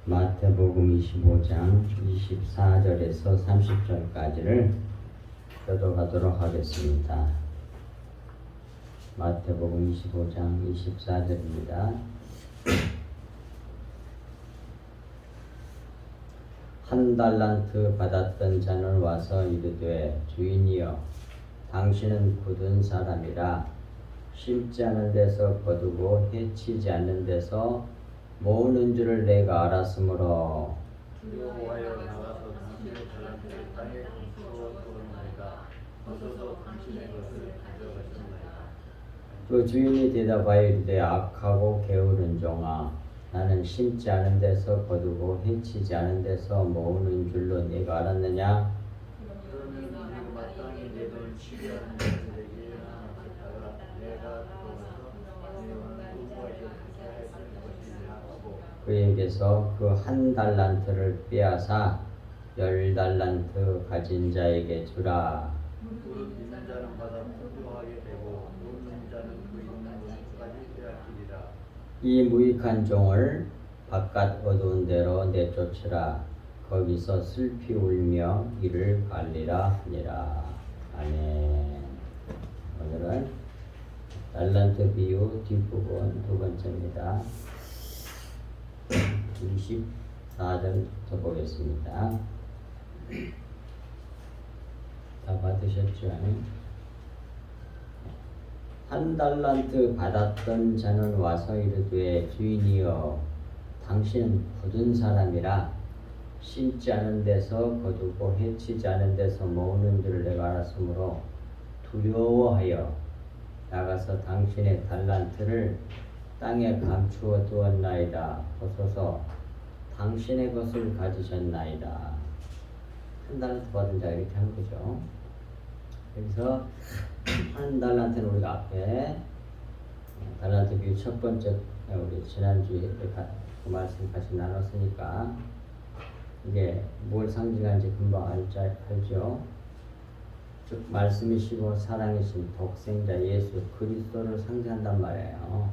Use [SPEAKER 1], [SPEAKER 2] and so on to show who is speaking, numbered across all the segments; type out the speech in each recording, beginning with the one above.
[SPEAKER 1] 마태복음 25장 24절에서 30절까지를 교독하도록 하겠습니다. 마태복음 25장 24절입니다. 한 달란트 받았던 자는 와서 이르되 주인이여 당신은 굳은 사람이라 심지 않은 데서 거두고 해치지 않는 데서 모으는 줄을 내가 알았으므로
[SPEAKER 2] 두려워하여 나가서 당신의 달란트를 땅에 감추어 두었나이다. 어서서 당신의 것을 가져가셨나이다.
[SPEAKER 1] 그 주인이 대답하여 이르되 악하고 게으른 종아 나는 심지 않은 데서 거두고 해치지 않은 데서 모으는 줄로 네가 알았느냐?
[SPEAKER 2] 그러면 그는 마땅히 내 돈을 취리하는 자들에게 나눠줬다가 내가 돌아와서 누구에게 그렇게 했을 것이냐 하고
[SPEAKER 1] 그에게서 그 한 달란트를 빼앗아 10달란트 가진 자에게 주라.
[SPEAKER 2] 그 있는 자는 받아 풍부하게 되고 없는 자는 그 있는 것까지 빼앗기리라.
[SPEAKER 1] 이 무익한 종을 바깥 어두운 데로 내쫓으라. 거기서 슬피 울며 이를 갈리라 하니라. 아멘. 오늘은 달란트 비유 뒷부분 두 번째입니다. 24절부터 보겠습니다. 다 받으셨죠? 한 달란트 받았던 자는 와서 이르되 주인이여 당신은 굳은 사람이라 심지 않은 데서 거두고 해치지 않은 데서 모으는 줄을 내가 알았으므로 두려워하여 나가서 당신의 달란트를 땅에 감추어 두었나이다. 보소서 당신의 것을 가지셨나이다. 한 달란트 받은 자 이렇게 한 거죠. 여기서 한 달란트는 우리가 앞에 달란트 비유 첫 번째 우리 지난주에 그 말씀 같이 나눴으니까 이게 뭘 상징하는지 금방 알죠. 즉 말씀이시고 사랑이신 독생자 예수 그리스도를 상징한단 말이에요.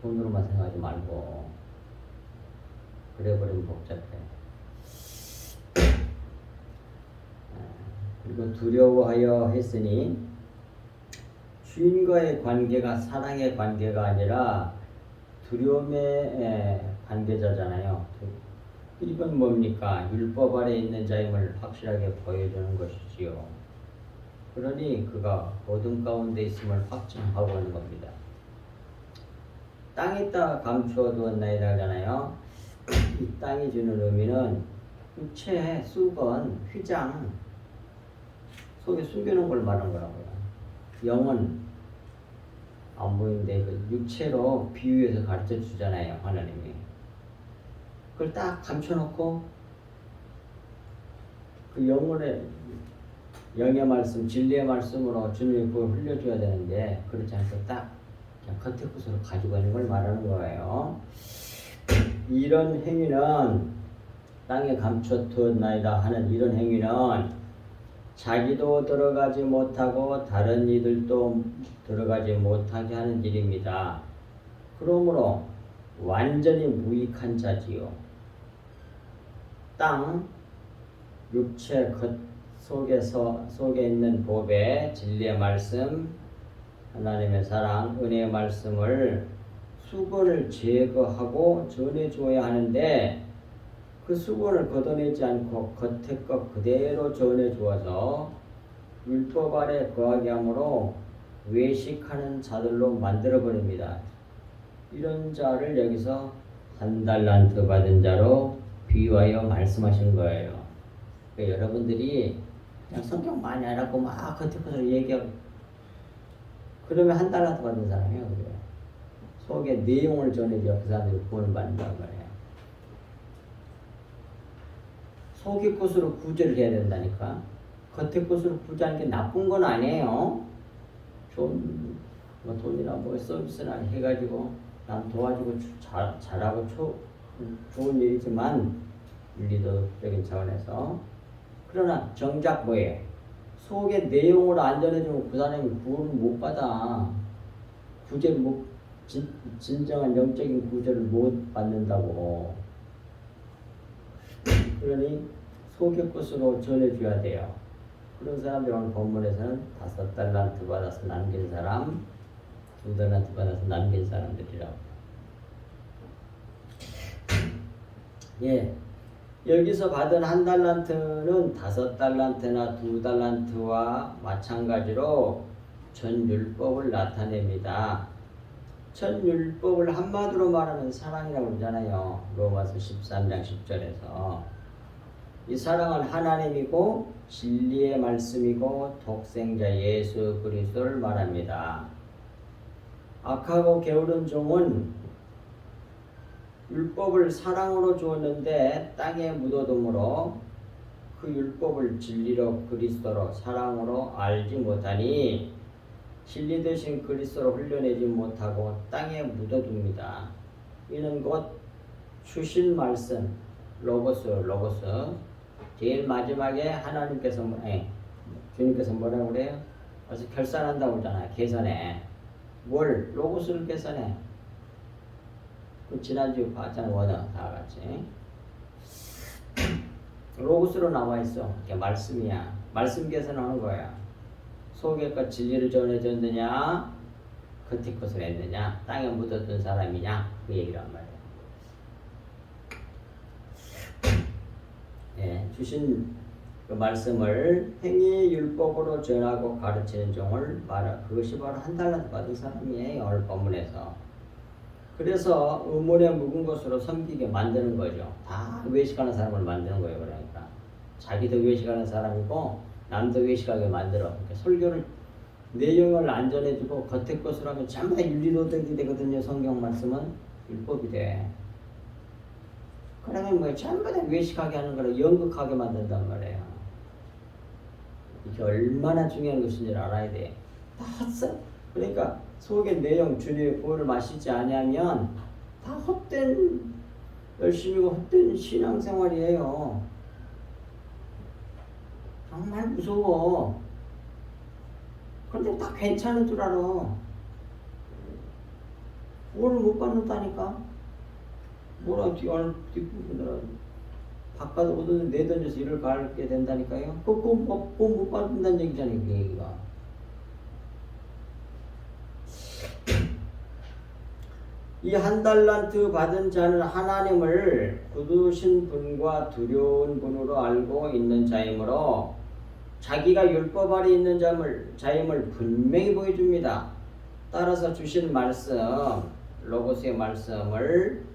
[SPEAKER 1] 돈으로만 생각하지 말고 그래버리면 복잡해. 그리고 두려워하여 했으니 주인과의 관계가 사랑의 관계가 아니라 두려움의 관계자잖아요. 이건 뭡니까? 율법 아래 있는 자임을 확실하게 보여주는 것이지요. 그러니 그가 어둠 가운데 있음을 확증하고 하는 겁니다. 땅에다 감추어 두었나이다 하잖아요. 이 땅이 주는 의미는 육체, 수건, 휘장 속에 숨겨놓은 걸 말하는 거라고요. 영은 안 보이는데 그 육체로 비유해서 가르쳐 주잖아요. 하나님이. 그걸 딱 감춰놓고 그 영혼의 영의 말씀, 진리의 말씀으로 주님이 그걸 흘려줘야 되는데 그렇지 않고 딱 그냥 겉에 것으로 가지고 있는 걸 말하는 거예요. 이런 행위는 땅에 감춰두었나이다 하는 이런 행위는 자기도 들어가지 못하고 다른 이들도 들어가지 못하게 하는 일입니다. 그러므로 완전히 무익한 자지요. 땅, 육체 겉 속에 있는 법의 진리의 말씀, 하나님의 사랑, 은혜의 말씀을 수건을 제거하고 전해줘야 하는데 그 수건을 걷어내지 않고 겉에 것 그대로 전해주어서 율법 아래 거하게 함으로 외식하는 자들로 만들어버립니다. 이런 자를 여기서 한 달란트 받은 자로 비유하여 말씀하신 거예요. 그러니까 여러분들이 그냥 성경 많이 알았고 막 겉에 것을 얘기하고 그러면 한 달란트 받은 사람이에요. 그래요. 속에 내용을 전해줘 그 사람들이 구원을 받는다는 거예요. 속의 것으로 구제를 해야 된다니까. 겉의 것으로 구제하는 게 나쁜 건 아니에요. 좀 뭐 돈이나 뭐 서비스나 해가지고 남 도와주고 잘하고 좋은 일이지만 윤리도적인 차원에서 그러나 정작 뭐예요? 속의 내용을 안 전해주면 그 사람이 구원을 못 받아. 구제를 못 진정한 영적인 구조를 못 받는다고. 그러니 속의 것으로 전해줘야 돼요. 그런 사람들 오늘 본문에서는 5달란트 받아서 남긴 사람, 2달란트 받아서 남긴 사람들이라고. 예, 여기서 받은 1달란트는 5달란트나 2달란트와 마찬가지로 전율법을 나타냅니다. 전율법을 한마디로 말하면 사랑이라고 그러잖아요. 로마서 13장 10절에서. 이 사랑은 하나님이고 진리의 말씀이고 독생자 예수 그리스도를 말합니다. 악하고 게으른 종은 율법을 사랑으로 주었는데 땅에 묻어둠으로 그 율법을 진리로 그리스도로 사랑으로 알지 못하니 진리 되신 그리스도로 흘려내지 못하고 땅에 묻어둡니다. 이는 곧 주신 말씀 로고스 제일 마지막에 하나님께서 주님께서 뭐라고 그래요? 그래서 결산한다고 그러잖아요. 계산해. 뭘? 로고스를 계산해. 그 지난주에 봤잖아요. 원어 다 같이. 로고스로 나와 있어. 이게 말씀이야. 말씀 계산하는 거야. 속의 것 진리를 전해줬느냐, 겉의 것을 했느냐, 땅에 묻어둔 사람이냐, 그 얘기란 말이야. 예, 주신 그 말씀을 행위 율법으로 전하고 가르치는 종을 말하. 그것이 바로 1달란트 받은 사람이에요. 오늘 본문에서. 그래서 의문에 묵은 것으로 섬기게 만드는 거죠. 다 외식하는 사람을 만드는 거예요. 그러니까 자기도 외식하는 사람이고 남도 외식하게 만들어. 그러니까 설교를 내용을 안 전해주고 겉의 것으로 하면 전부 다 윤리도덕이 되거든요. 성경 말씀은 율법이 돼. 그러면 뭐 전부 다 외식하게 하는 거를 연극하게 만든단 말이에요. 이게 얼마나 중요한 것인지 알아야 돼. 다 헛써. 그러니까 속의 내용 주님의 보혈을 마시지 아니하면 다 헛된 열심이고 헛된 신앙생활이에요. 정말 무서워. 그런데 다 괜찮은 줄 알아. 오늘 못 받는다니까. 뭐라 뒤에 뒷부분으로 바깥 옷을 내던져서 일을 가게 된다니까요. 그거 못 받는다는 얘기잖아요. 그 얘기가. 이 1달란트 받은 자는 하나님을 굳으신 분과 두려운 분으로 알고 있는 자이므로 자기가 율법 아래 있는 자임을 분명히 보여줍니다. 따라서 주신 말씀, 로고스의 말씀을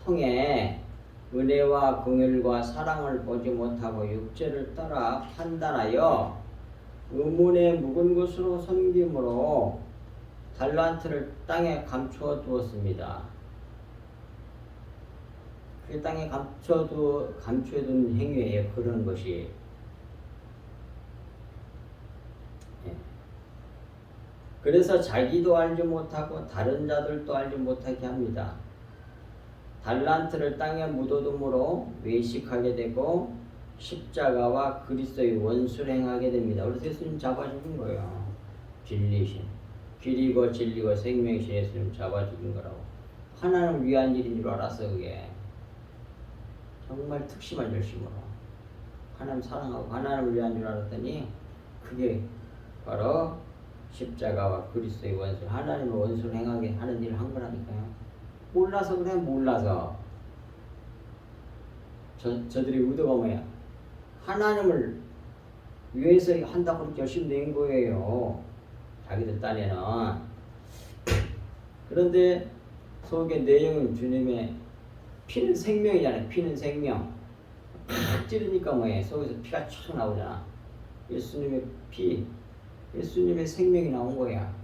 [SPEAKER 1] 통해 은혜와 긍휼과 사랑을 보지 못하고 육체를 따라 판단하여 의문에 묵은 것으로 섬김으로 달란트를 땅에 감추어 두었습니다. 그 땅에 감추어둔 행위예요. 그런 것이. 그래서 자기도 알지 못하고 다른 자들도 알지 못하게 합니다. 달란트를 땅에 묻어둠으로 외식하게 되고 십자가와 그리스도의 원수를 행하게 됩니다. 그래서 예수님 잡아 죽인 거예요. 진리신. 길이고 진리고 생명이신 예수님 잡아 죽인 거라고. 하나님을 위한 일인 줄 알았어. 그게. 정말 특심한 열심으로. 하나님 사랑하고 하나님을 위한 줄 알았더니 그게 바로 십자가와 그리스도의 원수, 하나님의 원수를 행하게 하는 일을 한 거라니까요. 몰라서 그래. 몰라서. 저들의 의도가 뭐야? 하나님을 위해서 한다고 그렇게 열심히 낸 거예요. 자기들 딴에는. 그런데 속의 내용은 주님의 피는 생명이잖아요. 피는 생명. 팍 찌르니까 뭐해? 속에서 피가 촥 나오잖아. 예수님의 피, 예수님의 생명이 나온 거야.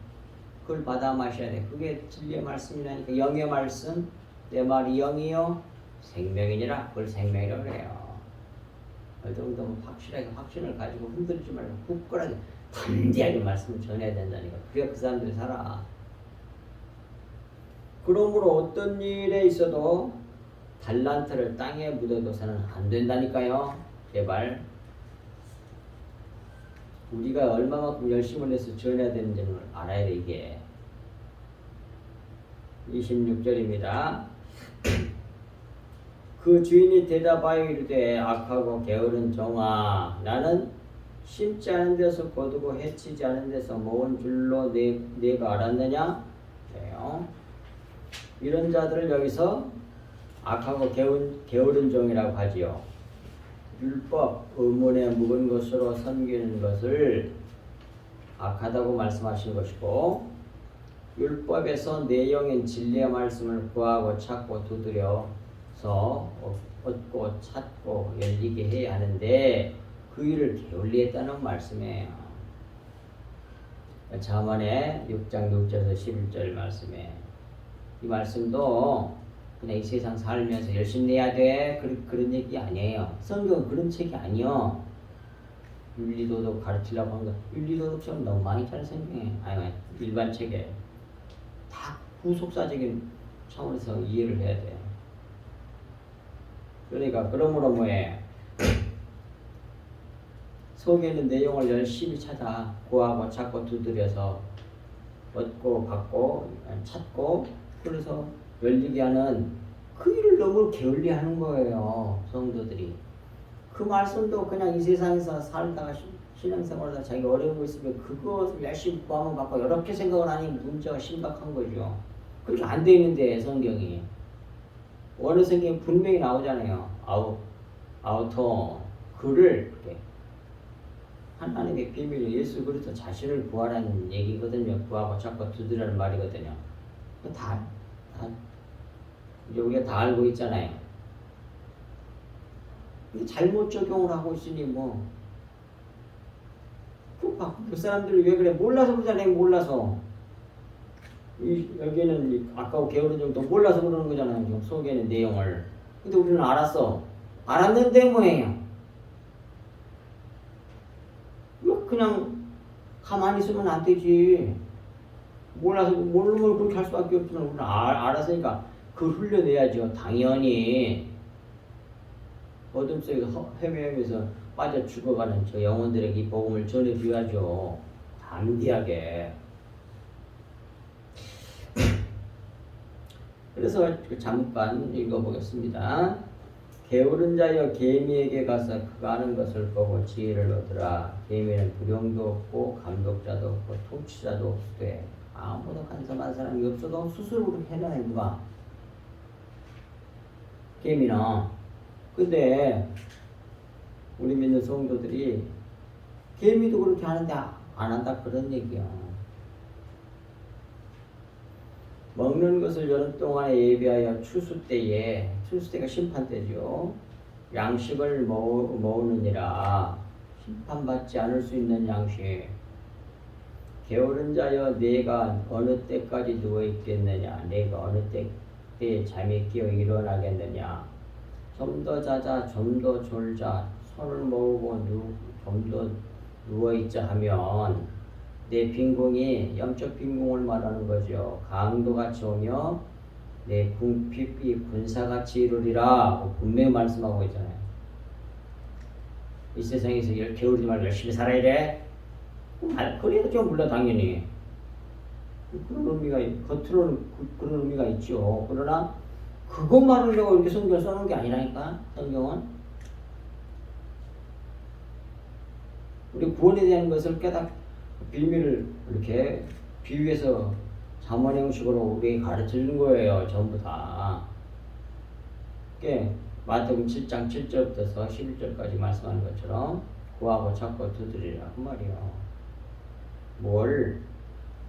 [SPEAKER 1] 그걸 받아 마셔야 돼. 그게 진리의 말씀이라니까. 영의 말씀, 내 말이 영이요 생명이니라. 그걸 생명이라고 그래요. 어느 정도 확실하게 확신을 가지고 흔들지 말고 굳건하게 담대하게 말씀을 전해야 된다니까. 그래야 그 사람들이 살아. 그러므로 어떤 일에 있어도 달란트를 땅에 묻어둬서는 안 된다니까요. 제발. 우리가 얼마만큼 열심을 해서 전해야 되는지는 알아야 돼. 이게 26절입니다. 그 주인이 대답하여 이르되 악하고 게으른 종아 나는 심지 않은 데서 거두고 해치지 않은 데서 모은 줄로 네가 알았느냐? 그래요. 이런 자들을 여기서 악하고 게으른 종이라고 하지요. 율법, 의문에 묵은 것으로 섬기는 것을 악하다고 말씀하신 것이고 율법에서 내용인 진리의 말씀을 구하고 찾고 두드려서 얻고 찾고 열리게 해야 하는데 그 일을 게을리했다는 말씀이에요. 잠언의 6장 6절에서 11절 말씀에 이 말씀도 그냥 이 세상 살면서 열심히 해야 돼 그런 얘기 아니에요. 성경은 그런 책이 아니요. 윤리도덕 가르치려고 한 거 윤리도덕처럼 너무 많이 있잖아요. 성경에 아니 일반 책에 다 후속사적인 차원에서 이해를 해야 돼. 그러니까 그러므로 뭐해 속에 있는 내용을 열심히 찾아 구하고 찾고 두드려서 얻고 받고 찾고 그래서 열리게 하는 그 일을 너무 게을리하는 거예요. 성도들이. 그 말씀도 그냥 이 세상에서 살다가 신앙생활하다 자기가 어려운 거 있으면 그것을 열심히 구하면 받고 이렇게 생각을 하니 문제가 심각한 거죠. 그렇게 안 돼 있는데 성경이 어느 성경에 분명히 나오잖아요. 아우터 그를 이렇게 하나님의 비밀을 예수 그리스도 자신을 구하라는 얘기거든요. 구하고 찾고 두드리라는 말이거든요. 다 이제 우리가 다 알고 있잖아요. 근데 잘못 적용을 하고 있으니 뭐 그 사람들이 왜 그래? 몰라서 그러잖아요. 몰라서 여기는 아까워 게으른 정도 몰라서 그러는 거잖아요. 지금 속에는 내용을. 근데 우리는 알았어. 알았는데 뭐해요? 그냥 가만히 있으면 안 되지. 몰라서 모르는 걸 그렇게 할 수밖에 없지만 우리는 알았으니까 그걸 흘려내야죠. 당연히 어둠 속에서 헤매면서 빠져 죽어가는 저 영혼들에게 이 복음을 전해줘야죠. 담대하게. 그래서 잠깐 읽어보겠습니다. 게으른 자여 개미에게 가서 그가 하는 것을 보고 지혜를 얻으라. 개미는 부령도 없고 감독자도 없고 통치자도 없되 아무도 간섭한 사람이 없어도 스스로 해내는 누가? 개미는. 근데 우리 믿는 성도들이 개미도 그렇게 하는데 안 한다 그런 얘기야. 먹는 것을 여름 동안에 예비하여 추수 때가 심판 때죠. 양식을 모으느니라. 심판받지 않을 수 있는 양식. 게으른 자여 내가 어느 때까지 누워 있겠느냐. 내가 어느 때에 잠이 깨어 일어나겠느냐. 좀 더 자자 좀 더 졸자 손을 모으고 좀 더 누워있자 하면 내 빈궁이 영적 빈궁을 말하는 거죠. 강도같이 오며 내 궁핍이 군사같이 이루리라 분명히 말씀하고 있잖아요. 이 세상에서 게으르지 말고 열심히 살아야 돼. 그래도 좀 몰라 당연히. 그런 의미가 겉으로는 그런 의미가 있죠. 그러나 그것 말하려고 이렇게 성경을 써놓은 게 아니라니까. 성경은 우리 구원에 대한 것을 비밀을 이렇게 비유해서 잠언 형식으로 우리에게 가르쳐주는 거예요. 전부 다. 마태복음 7장 7절부터 11절까지 말씀하는 것처럼 구하고 찾고 두드리라 그 말이요. 뭘?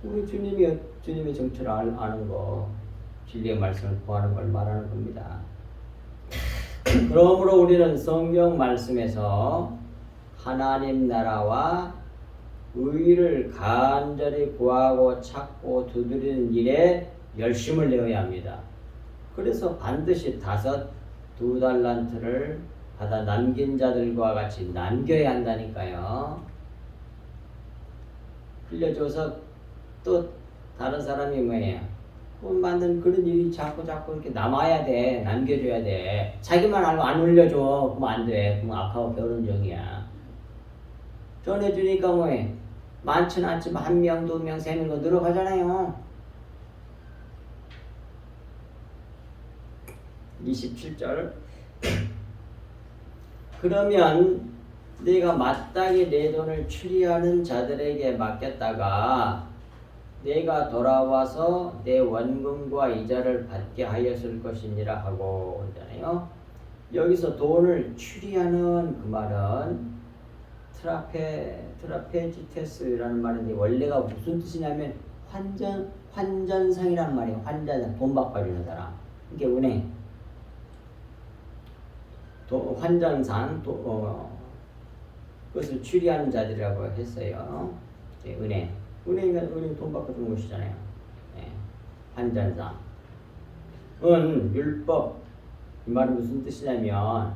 [SPEAKER 1] 우리 주님의 정체를 아는 거, 진리의 말씀을 구하는 걸 말하는 겁니다. 그러므로 우리는 성경 말씀에서 하나님 나라와 의를 간절히 구하고 찾고 두드리는 일에 열심을 내어야 합니다. 그래서 반드시 2달란트를 받아 남긴 자들과 같이 남겨야 한다니까요. 흘려줘서 또 다른 사람이 뭐예요? 돈 만든 그런 일이 자꾸 이렇게 남아야 돼. 남겨줘야 돼. 자기만 알고 안 흘려줘. 그럼 안 돼. 그럼 악하고 게으른 종이야. 전해주니까 뭐해? 많지는 않지만 1명, 2명, 3명 늘어가잖아요. 27절. 그러면 내가 마땅히 내 돈을 추리하는 자들에게 맡겼다가 내가 돌아와서 내 원금과 이자를 받게 하였을 것이니라 하고 그러잖아요. 여기서 돈을 추리하는 그 말은 트라페지테스라는 말인데 원래가 무슨 뜻이냐면 환전상이라는 말이에요. 환전상, 돈 바꿔주는 사람. 이게 은행. 환전상, 그것을 추리하는 자들이라고 했어요. 은행. 은행 돈 바꿔주는 곳이잖아요. 네. 환전상. 율법. 이 말은 무슨 뜻이냐면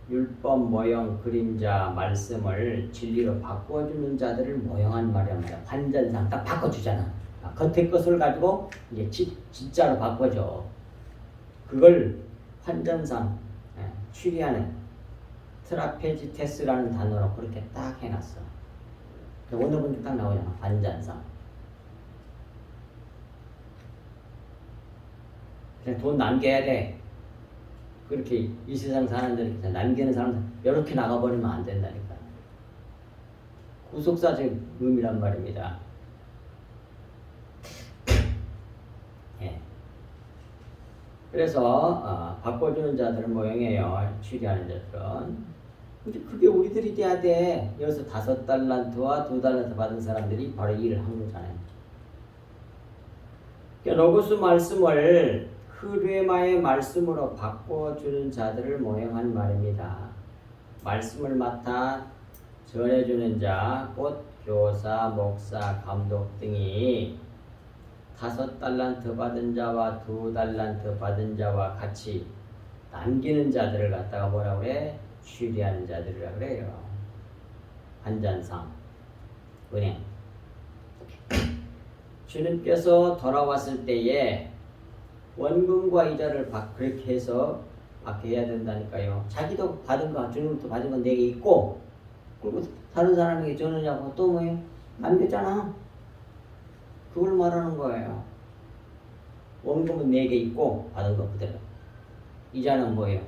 [SPEAKER 1] 율법, 모형, 그림자, 말씀을 진리로 바꿔주는 자들을 모형한 말이란 말이야. 환전상 딱 바꿔주잖아. 겉의 것을 가지고 이제 진짜로 바꿔줘. 그걸 환전상 추리하는 트라페지테스라는 단어로 그렇게 딱 해놨어. 오늘 보니까 딱 나오잖아. 환전상. 그냥 돈 남겨야 돼. 그렇게 이 세상 사람들 남기는 사람들 이렇게 나가버리면 안 된다니까. 구속사적 의미란 말입니다. 예. 그래서 바꿔주는 자들은 모형이에요. 추리하는 자들은. 근데 그게 우리들이 돼야 돼. 여기서 5달란트와 2달란트 받은 사람들이 바로 이 일을 한 거잖아요. 그러니까 로고스 말씀을 흐레마의 말씀으로 바꿔주는 자들을 모형한 말입니다. 말씀을 맡아 전해주는 자, 곧 교사, 목사, 감독 등이 5달란트 받은 자와 2달란트 받은 자와 같이 남기는 자들을 갖다가 뭐라 그래? 추리하는 자들이라 그래요. 환전상, 은행. 주님께서 돌아왔을 때에 원금과 이자를 그렇게 해서 받게 해야 된다니까요. 자기도 받은 거, 주님부터 받은 건 내게 있고, 그리고 다른 사람에게 주느냐고 또 뭐예요? 남겼잖아. 그걸 말하는 거예요. 원금은 내게 있고 받은 거 그대로. 이자는 뭐예요?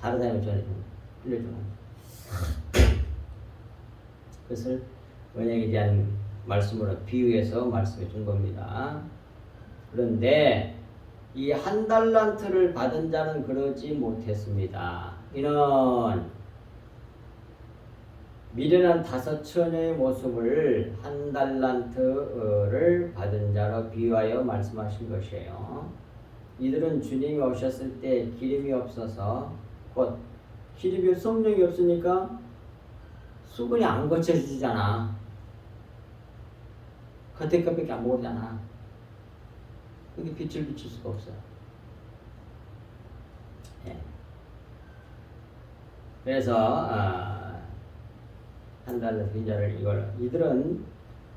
[SPEAKER 1] 다른 사람에게 빌려주는 그것을 은행에 대한 말씀으로 비유해서 말씀해 준 겁니다. 그런데 이 1달란트를 받은 자는 그러지 못했습니다. 이는 미련한 5처녀의 모습을 1달란트를 받은 자로 비유하여 말씀하신 것이에요. 이들은 주님이 오셨을 때 기름이 없어서 곧 기름이 성령이 없으니까 수분이 안 거쳐지잖아. 겉에 것밖에 안 보이잖아. 그게 빛을 비출 수가 없어요. 예. 그래서 1달란트 빈자를 이들은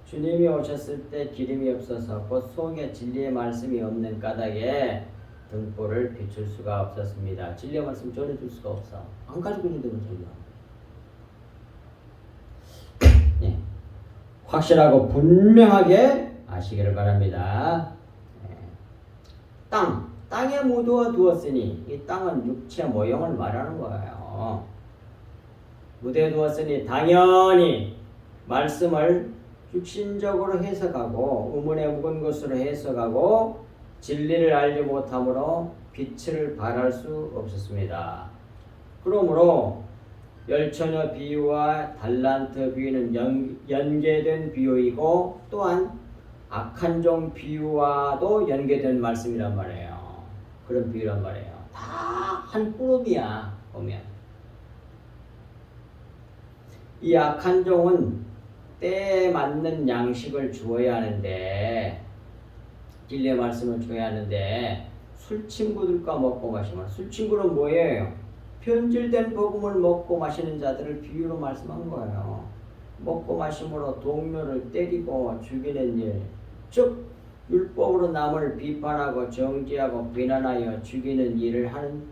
[SPEAKER 1] 주님이 오셨을 때 기름이 없어서 곧 속에 진리의 말씀이 없는 까닭에 등불을 비출 수가 없었습니다. 진리의 말씀 전해줄 수가 없어. 안 가지고 있는 데는 전혀. 예. 확실하고 분명하게 아시기를 바랍니다. 땅에 묻어 두었으니 이 땅은 육체 모형을 말하는 거예요. 묻어 두었으니 당연히 말씀을 육신적으로 해석하고 의문에 묵은 것으로 해석하고 진리를 알지 못함으로 빛을 발할 수 없었습니다. 그러므로 열처녀 비유와 달란트 비유는 연계된 비유이고 또한 악한 종 비유와도 연계된 말씀이란 말이에요. 그런 비유란 말이에요. 다 한 그룹이야 보면. 이 악한 종은 때에 맞는 양식을 주어야 하는데 진리의 말씀을 줘야 하는데 술 친구들과 먹고 마시면 술 친구는 뭐예요? 변질된 복음을 먹고 마시는 자들을 비유로 말씀한 거예요. 먹고 마심으로 동료를 때리고 죽이는 일, 즉 율법으로 남을 비판하고 정죄하고 비난하여 죽이는 일을 하는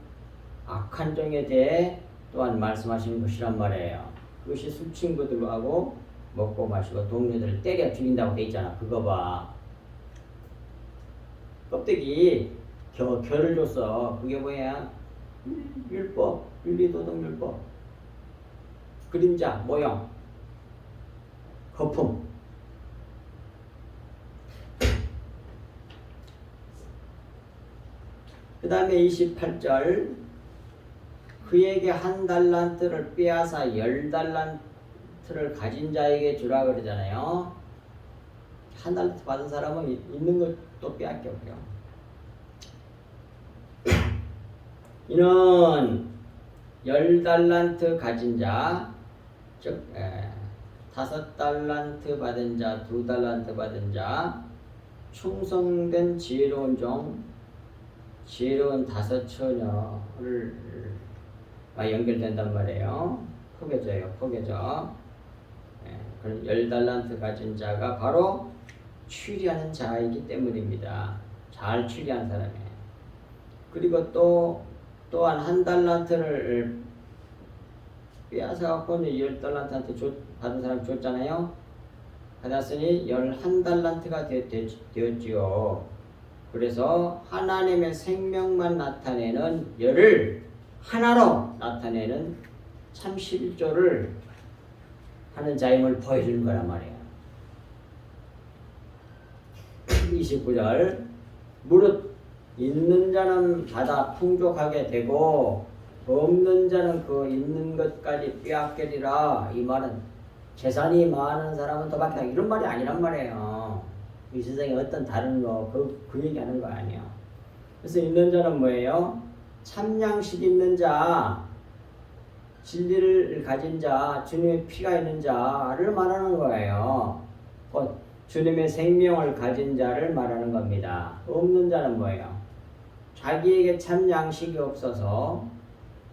[SPEAKER 1] 악한 종에 대해 또한 말씀하시는 것이란 말이에요. 그것이 술 친구들하고 먹고 마시고 동료들을 때려 죽인다고 돼 있잖아. 그거 봐. 껍데기 결을 줬어. 그게 뭐야? 율법, 윤리도덕율법. 그림자, 모형, 거품. 그 다음에 28절. 그에게 1달란트를 빼앗아 10달란트를 가진 자에게 주라 그러잖아요. 1달란트 받은 사람은 있는 것도 빼앗겨 버려. 이는 10달란트 가진 자, 즉 5달란트 받은 자, 2달란트 받은 자, 충성된 지혜로운 종, 지혜로운 5 처녀를 연결된단 말이에요. 포개져. 그럼 10달란트 가진 자가 바로 추리하는 자이기 때문입니다. 잘 추리한 사람이에요. 그리고 또한 1달란트를 빼앗아갖고 10달란트한테 받은 사람 줬잖아요. 받았으니 11달란트가 되었지요. 그래서 하나님의 생명만 나타내는 열을 하나로 나타내는 참 실조를 하는 자임을 보여주는 거란 말이에요. 29절. 무릇 있는 자는 받아 풍족하게 되고 없는 자는 그 있는 것까지 빼앗기리라. 이 말은 재산이 많은 사람은 더 받겠다 이런 말이 아니란 말이에요. 이 세상에 어떤 다른 거 그 얘기하는 거 아니에요. 그래서 있는 자는 뭐예요? 참양식 있는 자, 진리를 가진 자, 주님의 피가 있는 자를 말하는 거예요. 곧 주님의 생명을 가진 자를 말하는 겁니다. 없는 자는 뭐예요? 자기에게 참 양식이 없어서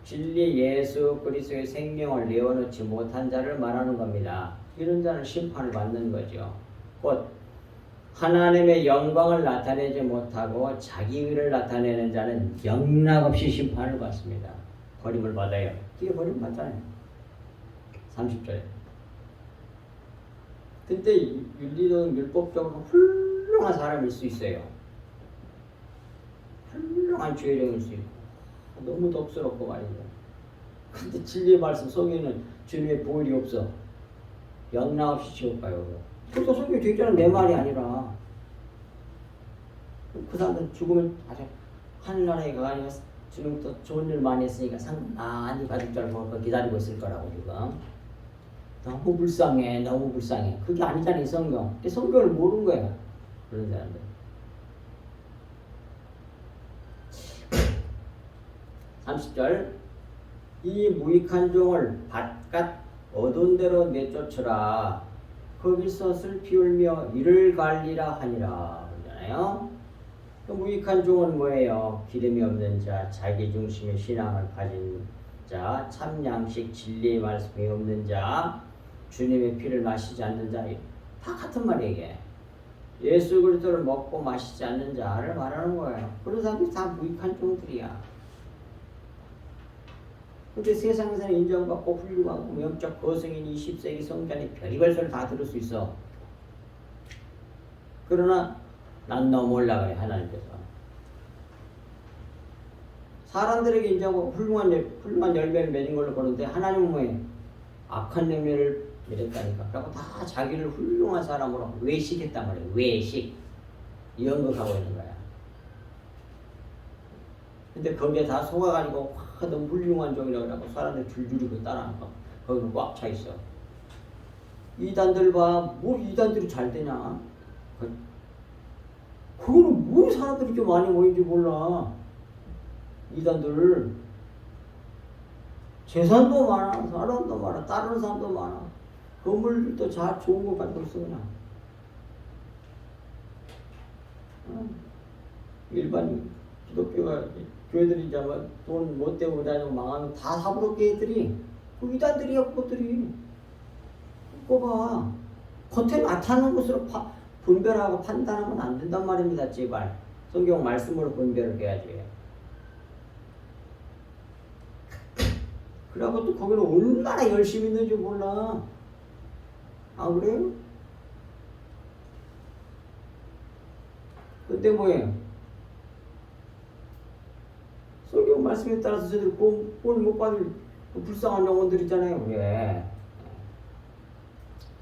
[SPEAKER 1] 진리 예수 그리스도의 생명을 내어놓지 못한 자를 말하는 겁니다. 이런 자는 심판을 받는 거죠. 곧 하나님의 영광을 나타내지 못하고 자기 의를 나타내는 자는 영락없이 심판을 받습니다. 버림을 받아요. 이게 버림 받잖아요. 30절에. 근데 윤리는 율법적으로 훌륭한 사람일 수 있어요. 훌륭한 죄령일 수 있고 너무 덥스럽고 말이죠. 근데 진리의 말씀 속에는 주님의 보혈이 없어. 영락없이 지옥 가요. 그래서 속에 죄자는 내 말이 아니라 그 사람들은 죽으면 아주 하늘나라에 가가지고 지금 또 좋은 일 많이 했으니까 상 많이 받을 줄 알고 기다리고 있을 거라고 지금. 너무 불쌍해. 그게 아니잖아 이 성경. 이 성경을 모르는 거야. 그런 사람들. 30절. 이 무익한 종을 바깥 어두운 데로 내쫓으라. 거기서 슬피 울며 이를 갈리라 하니라. 그러잖아요. 그 무익한 종은 뭐예요? 기름이 없는 자, 자기 중심의 신앙을 가진 자, 참 양식 진리의 말씀이 없는 자, 주님의 피를 마시지 않는 자, 다 같은 말이에요. 이게. 예수 그리스도를 먹고 마시지 않는 자를 말하는 거예요. 그런 사람들이 다 무익한 종들이야. 근데 세상에서는 인정받고 훌륭하고 영적 거성인 20세기 성전이 별의별 소리를 다 들을 수 있어. 그러나 난 너 몰라 그래 하나님께서. 사람들에게 인정하고 훌륭한 열매를 맺은 걸로 보는데 하나님은 뭐예요? 악한 열매를 맺었다니까. 그리고 다 자기를 훌륭한 사람으로 외식했단 말이에요. 외식. 연극하고 있는 거야. 근데 거기에 다 속아가지고 너무 훌륭한 종이라고 하고 사람들 줄줄이 그 따라하는 거. 거기는 꽉 차 있어. 이단들 봐. 뭐 이단들이 잘 되냐? 그거는 뭐 사람들이 이렇게 많이 모인지 몰라. 이단들. 재산도 많아. 사람도 많아. 따르는 사람도 많아. 건물들도 잘 좋은 거 가지고 있어 그냥. 일반 기독교가 교회들이 이제 돈 못 대고 다니고 망하면 다 사부럽게 애들이 그 이단들이야 그것들이. 그거 봐. 겉에 나타나는 것으로 분별하고 판단하면 안 된단 말입니다. 제발 성경 말씀으로 분별을 해야지. 그러고 또 거기는 얼마나 열심히 있는지 몰라. 아 그래요? 근데 뭐예요? 말씀에 따라서 저들이 구원 못 받을 그 불쌍한 영혼들이잖아요. 그래.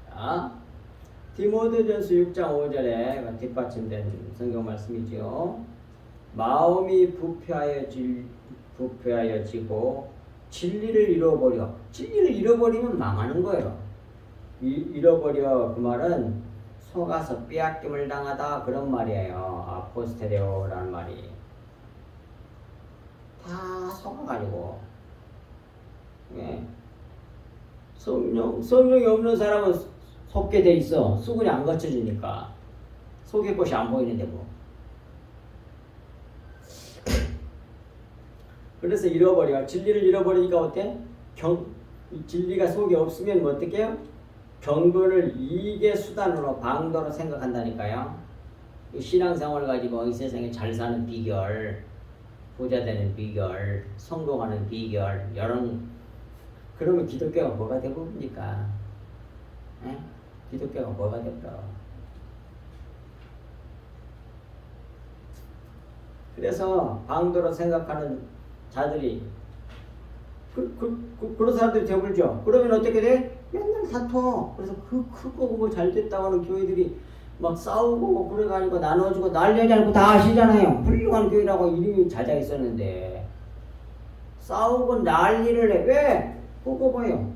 [SPEAKER 1] 자, 디모데전서 6장 5절에 뒷받침된 성경 말씀이죠. 마음이 부패하여지고 진리를 잃어버려. 진리를 잃어버리면 망하는 거예요. 잃어버려 그 말은 속아서 빼앗김을 당하다 그런 말이에요. 아포스테레오라는 말이. 다 속아가지고. 예. 성령이 없는 사람은 속게 돼 있어. 수군이 안 거쳐지니까. 속의 것이 안 보이는데 뭐. 그래서 잃어버려. 진리를 잃어버리니까 어때? 진리가 속에 없으면 뭐 어떻게 해요? 경건을 이익의 수단으로 방도로 생각한다니까요. 신앙생활을 가지고 이 세상에 잘 사는 비결, 부자 되는 비결, 성공하는 비결, 그러면 기독교가 뭐가 되봅니까? 기독교가 뭐가 될까? 그래서 방도로 생각하는 자들이 그런 사람들이 되물죠. 그러면 어떻게 돼? 맨날 다퉈. 그래서 크고 뭐 잘 됐다고 하는 교회들이 막 싸우고 그래가지고 나눠주고 난리하지 않고 다 아시잖아요. 훌륭한 교회라고 이름이 자자했었는데 싸우고 난리를 해. 왜? 그거 뭐예요?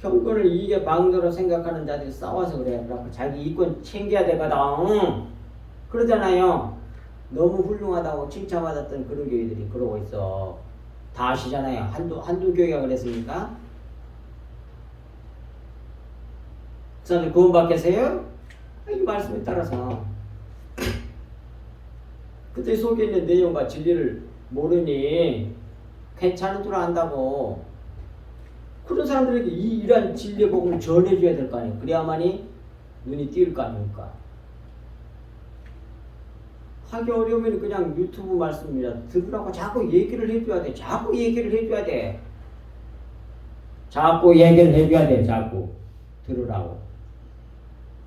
[SPEAKER 1] 경건을 이익의 방도로 생각하는 자들이 싸워서 그래. 그래갖고 자기 이권 챙겨야 되거든. 그러잖아요. 너무 훌륭하다고 칭찬받았던 그런 교회들이 그러고 있어. 다 아시잖아요. 한두 교회가 그랬습니까? 그 사람들 구원받겠어요? 이 말씀에 따라서 그때 속에 있는 내용과 진리를 모르니 괜찮은 줄 안다고 그런 사람들에게 이러한 진리의 복음을 전해줘야 될 거 아니에요. 그래야만이 눈이 띄을 거 아닙니까? 하기 어려우면 그냥 유튜브 말씀입니다. 들으라고 자꾸 얘기를 해줘야 돼. 자꾸 얘기를 해줘야 돼. 자꾸 얘기를 해줘야 돼. 자꾸 들으라고.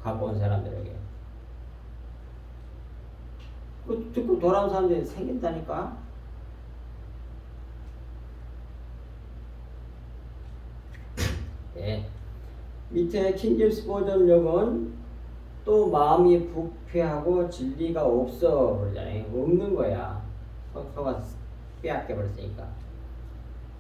[SPEAKER 1] 갖고 온 사람들에게. 그 듣고 돌아온 사람들이 생긴다니까. 네. 밑에 킹제임스 버전역은 또 마음이 부패하고 진리가 없어 그러잖아요. 없는 거야. 속아서 빼앗겨 버렸으니까.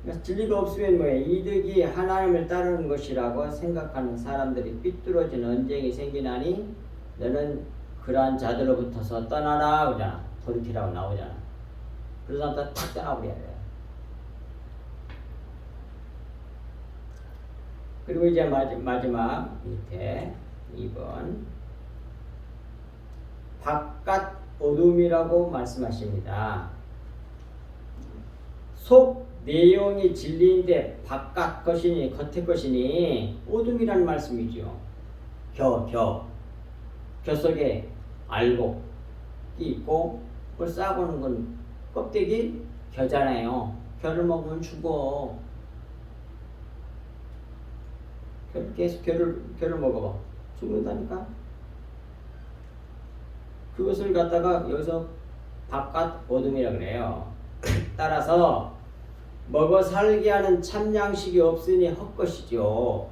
[SPEAKER 1] 그래서 진리가 없으면 뭐야? 이득이 하나님을 따르는 것이라고 생각하는 사람들이 삐뚤어진 언쟁이 생기나니 너는 그러한 자들로부터서 떠나라 그러잖아. 돌이키라고 나오잖아. 그런 사람들 탁 떠나버려야 돼. 그리고 이제 마지막 밑에 2번 바깥 어둠이라고 말씀하십니다. 속 내용이 진리인데 바깥 것이니 겉의 것이니 어둠이라는 말씀이죠. 겨 속에 알곡이 있고 그걸 싸고는 건 껍데기 겨잖아요. 겨를 먹으면 죽어. 계속 겨를 먹어봐. 죽는다니까. 그것을 갖다가 여기서 바깥 어둠이라 그래요. 따라서 먹어 살게 하는 참 양식이 없으니 헛것이죠.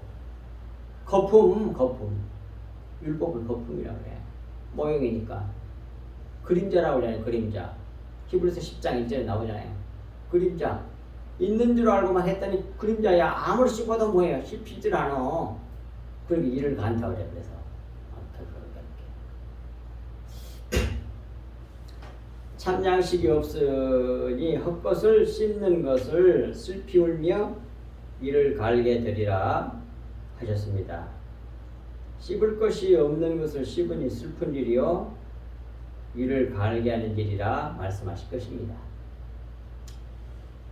[SPEAKER 1] 거품. 율법을 거품이라 그래. 모형이니까. 그림자라고 그러잖아요. 그림자. 히브리서 10장 1절에 나오잖아요. 그림자. 있는 줄 알고만 했더니 그림자야. 아무리 씹어도 뭐예요? 씹히질 않아. 그러게 이를 간다 그래. 그래서 참 양식이 없으니 헛것을 씹는 것을 슬피 울며 이를 갈게 되리라 하셨습니다. 씹을 것이 없는 것을 씹으니 슬픈 일이요 이를 갈게 하는 일이라 말씀하실 것입니다.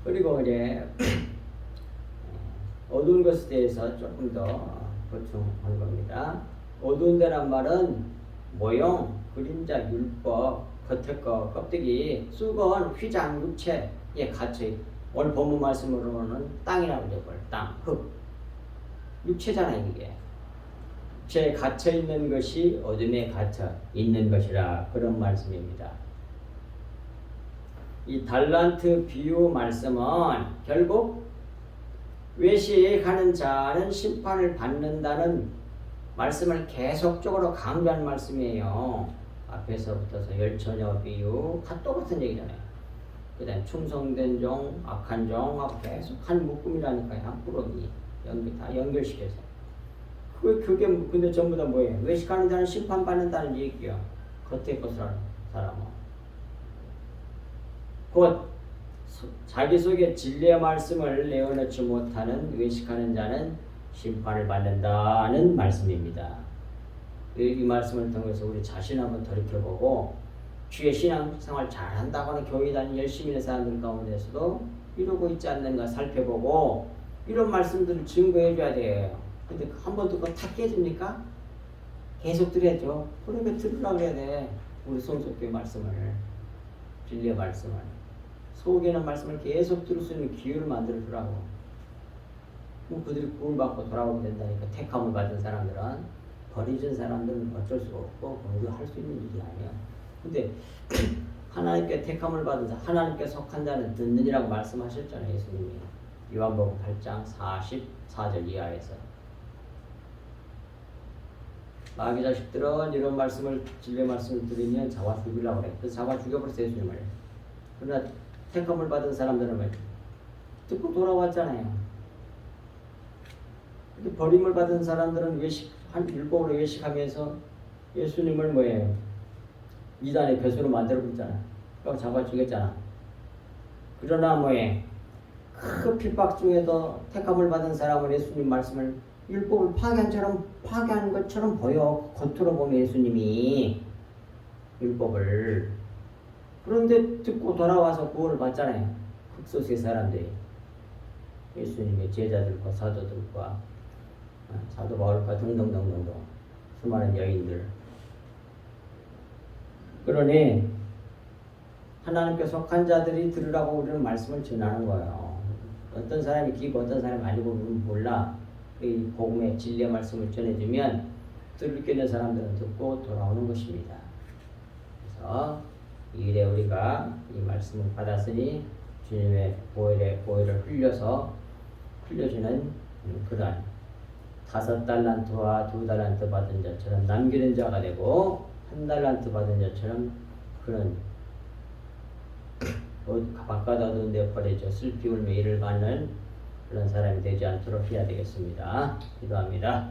[SPEAKER 1] 그리고 이제 어두운 것에 대해서 조금 더 보충한 겁니다. 어두운 데란 말은 모형, 그림자, 율법, 겉에 거, 껍데기, 수건, 휘장, 육체에 갇혀 오늘 본문 말씀으로는 땅이라고 그래요. 땅, 흙. 육체잖아요, 이게. 육체에 갇혀 있는 것이 어둠에 갇혀 있는 것이라 그런 말씀입니다. 이 달란트 비유 말씀은 결국 외식하는 자는 심판을 받는다는 말씀을 계속적으로 강조하는 말씀이에요. 앞에서부터서 열처녀 비유 다 똑같은 얘기잖아요. 그 다음 충성된 종, 악한 종하고 계속 한 묶음이라니까요. 한 꾸러미 다 연결시켜서. 그게 근데 전부 다 뭐예요? 외식하는 자는 심판받는다는 얘기예요. 겉에 것을 하는 사람은. 곧 자기 속에 진리의 말씀을 내어놓지 못하는 외식하는 자는 심판을 받는다는 말씀입니다. 이 말씀을 통해서 우리 자신 한번 돌이켜보고 주의 신앙생활 잘한다거나 교회 다니는 열심히 있는 사람들 가운데서도 이러고 있지 않는가 살펴보고 이런 말씀들을 증거해줘야 돼요. 근데 한 번 듣고 다 깨집니까? 계속 들어야죠. 그러니까 들으라고 해야 돼. 우리 손석교의 말씀을, 진리의 말씀을. 속에는 말씀을 계속 들을 수 있는 기회를 만들어 주라고. 그들이 구원받고 돌아오게 된다니까. 택함을 받은 사람들은, 버리진 사람들은 어쩔 수가 없고 우리가 할 수 있는 일이 아니야. 근데 하나님께 택함을 받은 자, 하나님께 속한 자는 듣느니라고 말씀하셨잖아요. 예수님이. 요한복음 8장 44절 이하에서. 마귀 자식들은 이런 말씀을, 진리의 말씀을 들으면 잡아 죽이려고 그래. 그래서 잡아 죽여버렸어요, 예수님을. 그러나 택함을 받은 사람들은 듣고 돌아왔잖아요. 근데 버림을 받은 사람들은 율법으로 외식하면서 예수님을 뭐예요? 이단의 배수로 만들어 버렸잖아. 그리고 잡아 죽였잖아. 그러나 뭐예요? 그 핍박 중에도 택함을 받은 사람은 예수님 말씀을 율법을 파괴한 것처럼 보여. 겉으로 보면 예수님이 율법을. 그런데 듣고 돌아와서 구원을 받잖아요. 흑소수의 사람들이. 예수님의 제자들과 사도들과 사도 바울과 등등등등등 수많은 여인들. 그러니 하나님께 속한 자들이 들으라고 우리는 말씀을 전하는 거예요. 어떤 사람이 기고 어떤 사람이 아니고 몰라. 이 복음의 진리의 말씀을 전해주면 들을 게 있는 사람들은 듣고 돌아오는 것입니다. 그래서 이 일에 우리가 이 말씀을 받았으니 주님의 보혈을 흘려주는 그러한 5달란트와 2달란트 받은 자처럼 남기는 자가 되고 1달란트 받은 자처럼 그런 바깥 어두운 데 버려져 슬피 울며 이를 받는 그런 사람이 되지 않도록 해야 되겠습니다. 기도합니다.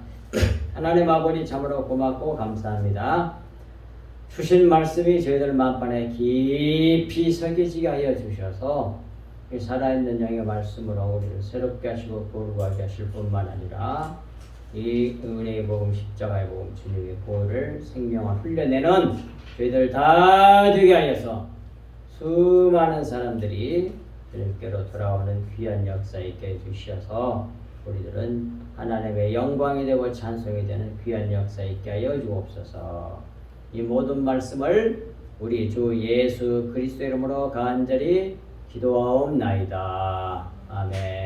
[SPEAKER 1] 하나님 아버지 참으로 고맙고 감사합니다. 주신 말씀이 저희들 마음판에 깊이 새겨지게 하여 주셔서 살아있는 영의 말씀으로 우리를 새롭게 하시고 거룩하게 하실 뿐만 아니라 이 은혜의 복음, 십자가의 복음, 주님의 보혈을 생명을 흘려내는 저희들 다 되게 하여서 수많은 사람들이 주님께로 돌아오는 귀한 역사 있게 해주셔서 우리들은 하나님의 영광이 되고 찬송이 되는 귀한 역사 있게 하여 주옵소서. 이 모든 말씀을 우리 주 예수 그리스도 이름으로 간절히 기도하옵나이다. 아멘.